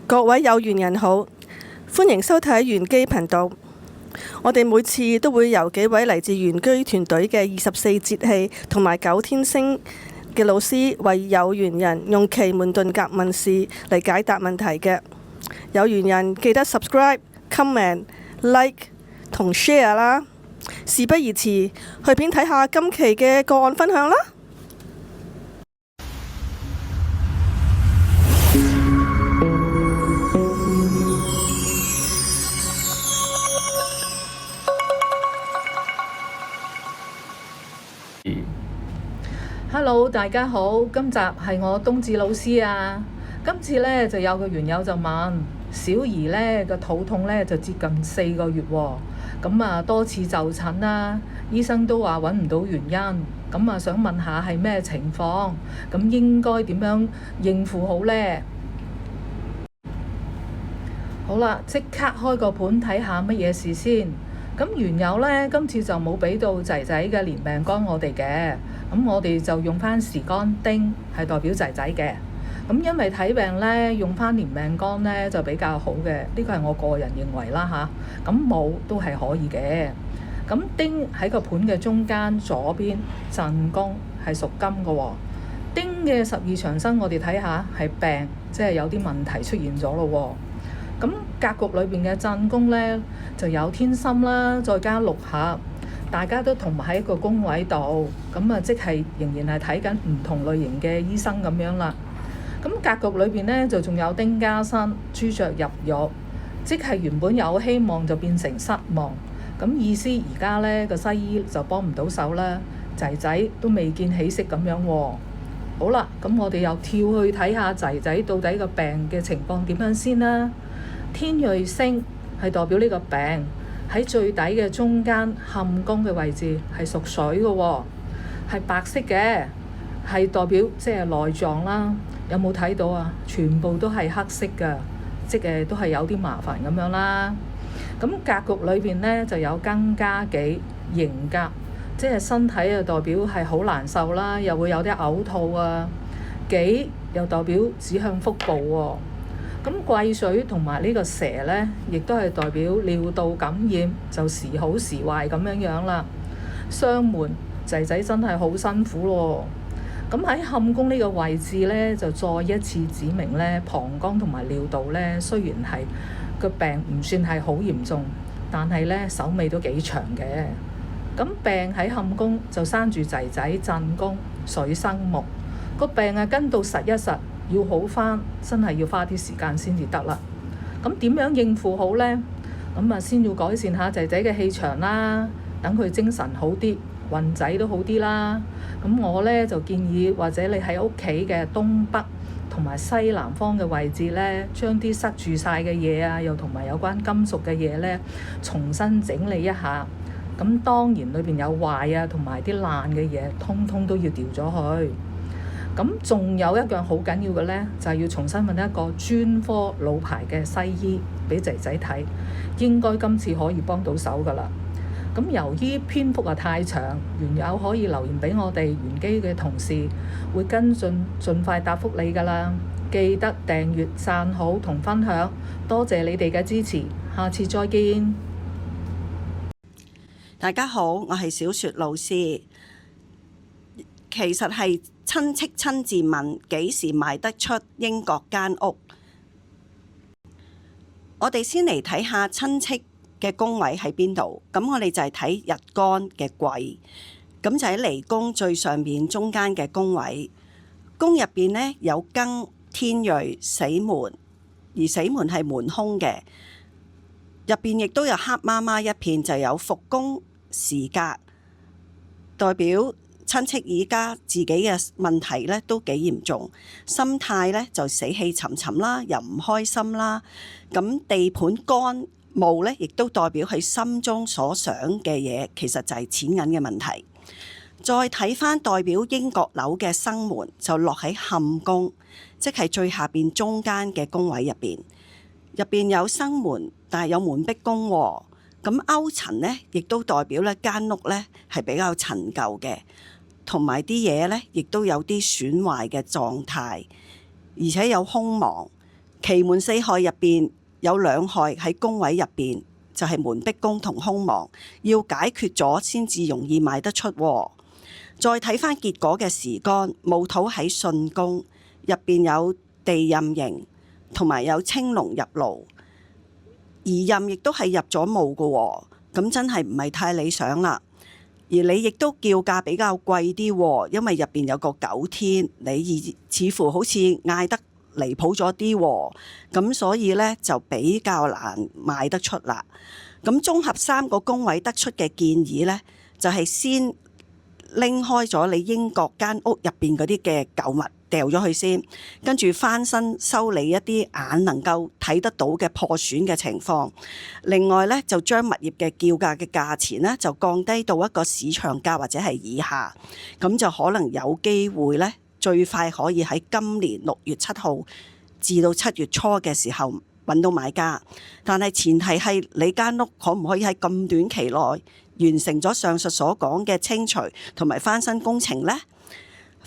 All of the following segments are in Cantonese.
各位有緣人好，歡迎收睇玄機頻道。我哋每次都會由幾位嚟自玄機團隊嘅24節氣同埋9天星嘅老師，為有緣人用奇門遁甲問事嚟解答問題嘅。有緣人記得 subscribe、comment、like 同 share 啦。事不宜遲，去片睇下今期嘅個案分享啦。Hello， 大家好，今集係我冬至老師啊。今次呢，就有個緣友就問，小兒呢個肚痛呢，就接近4個月喎，咁啊多次就診啦，醫生都話揾唔到原因，咁啊想問下係咩情況，咁應該點樣應付好呢？好啦，即刻開個盤睇下乜嘢事先。咁緣友呢，今次就冇俾到仔仔嘅年命干我哋嘅，咁我哋就用翻時干丁係代表仔仔嘅。咁因為睇病呢，用翻年命干呢就比較好嘅，呢個係我個人認為啦嚇。咁冇都係可以嘅。咁丁喺個盤嘅中間左邊震宮係屬金嘅喎。丁嘅12長生我哋睇下係病，即係有啲問題出現咗咯喎。咁格局裏邊嘅震宮呢，就有天心啦，再加六合，大家都同埋喺一個宮位度，咁啊即係仍然係睇緊唔同類型嘅醫生咁樣啦。咁格局裏邊呢，就仲有丁加身、朱雀入獄，即係原本有希望就變成失望。咁意思而家呢個西醫就幫唔到手啦，仔仔都未見起色咁樣喎。好啦，咁我哋又跳去睇下仔仔到底個病嘅情況點樣先啦。天瑞星係代表呢個病喺最底嘅中間坎宮嘅位置係屬水嘅喎，係白色嘅，係代表即係內臟啦。有冇睇到啊？全部都係黑色嘅，即係都係有啲麻煩咁樣啦。咁格局裏邊呢，就有庚加己刑甲，即係身體啊代表係好難受啦，又會有啲嘔吐啊。己又代表指向腹部喎。咁癸水同埋呢個蛇呢，亦都係代表尿道感染，就時好時壞咁樣樣啦。雙門仔仔真係好辛苦咯。咁喺坎宮呢個位置呢，就再一次指明呢，膀胱同埋尿道呢，雖然係個病唔算係好嚴重，但係呢手尾都幾長嘅。咁病喺坎宮就生住仔仔震宮水生木，個病啊跟到實一實。要好返，真係要花啲時間先至得啦。咁點樣應付好呢？咁啊，先要改善下仔仔嘅氣場啦，等佢精神好啲，運仔都好啲啦。咁我呢，就建議，或者你喺屋企嘅東北同埋西南方嘅位置呢，將啲塞住晒嘅嘢啊，又同埋有關金屬嘅嘢呢，重新整理一下。咁當然裏邊有壞啊，同埋啲爛嘅嘢，通通都要掉咗去。咁仲有一樣好緊要嘅呢，就係要重新揾一個專科老牌嘅西醫俾仔仔睇，應該今次可以幫到手㗎啦。咁由於篇幅太長，緣友可以留言俾我哋玄機嘅同事，會跟進，盡快答覆你㗎啦。記得訂閱、讚好同分享，多謝你哋嘅支持，下次再見。大家好，我係小雪老師。其實係親戚親自問幾時賣得出英國間屋。我哋先嚟睇下親戚嘅宮位喺邊度。咁我哋就係睇日干嘅癸，咁就喺離宮最上面中間嘅宮位。宮入邊呢，有庚、天瑞、死門，而死門係門空嘅。入邊亦都有黑麻麻一片，就有伏宮、時格，代表親戚而家自己嘅問題咧都幾嚴重，心態咧就死氣沉沉啦，又唔開心啦。咁地盤干木咧，亦都代表佢心中所想嘅嘢，其實就係錢銀嘅問題。再睇翻代表英國樓嘅生門，就落喺坎宮，即係最下邊中間嘅宮位入邊。入邊有生門，但係有門壁宮喎。咁勾陳咧，亦都代表咧間屋咧係比較陳舊嘅。同埋啲嘢咧，亦都有啲損壞嘅狀態，而且有空亡。奇門4害入邊有2害喺宮位入邊，就係門逼宮同空亡，要解決咗先至容易賣得出喎。再睇翻結果嘅時干，戊土喺巽宮入邊有地任刑，同埋有青龍入爐，而任亦都係入咗戊嘅喎，咁真係唔係太理想啦。而你亦都叫價比較貴啲喎，因為入邊有個9天，你似乎好似嗌得離譜咗啲喎，咁所以呢，就比較難賣得出啦。咁綜合3個宮位得出嘅建議呢，就係先拎開咗你英國間屋入邊嗰啲嘅舊物掉咗佢先，跟住翻新修理一啲眼能夠睇得到嘅破損嘅情況。另外呢，就將物業嘅叫價嘅價錢呢，就降低到一個市場價或者係以下，咁就可能有機會呢，最快可以喺今年6月7號至到7月初嘅時候揾到買家。但係前提係你間屋可唔可以喺咁短期內完成咗上述所講嘅清除同埋翻新工程呢？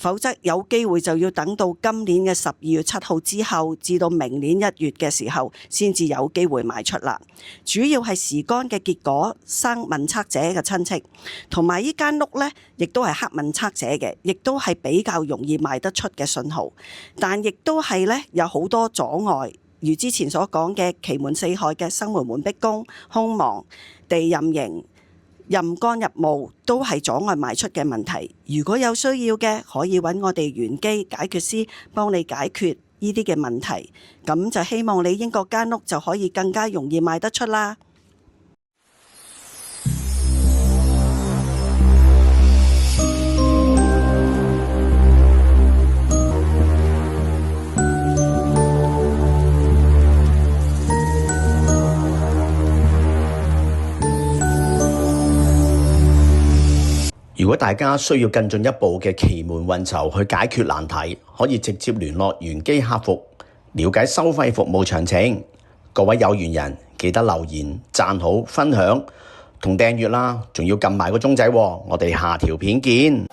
否則有機會就要等到今年嘅12月7號之後，至到明年1月嘅時候，先至有機會賣出啦。主要係時干嘅結果生問測者嘅親戚，同埋呢間屋呢，亦都係克問測者嘅，亦都係比較容易賣得出嘅信號，但亦都係呢，有好多阻礙，如之前所講嘅奇門4害嘅生門門逼宮、空亡、地任刑、任干入戊都係阻礙賣出嘅問題。如果有需要嘅，可以揾我哋玄機解決師幫你解決呢啲嘅問題。咁就希望你英國間屋就可以更加容易賣得出啦。如果大家需要更進一步嘅奇門運籌去解決難題，可以直接聯絡玄機客服，了解收費服務詳情。各位有緣人記得留言、讚好、分享同訂閱啦，仲要撳埋個鐘仔喎。我哋下條片見。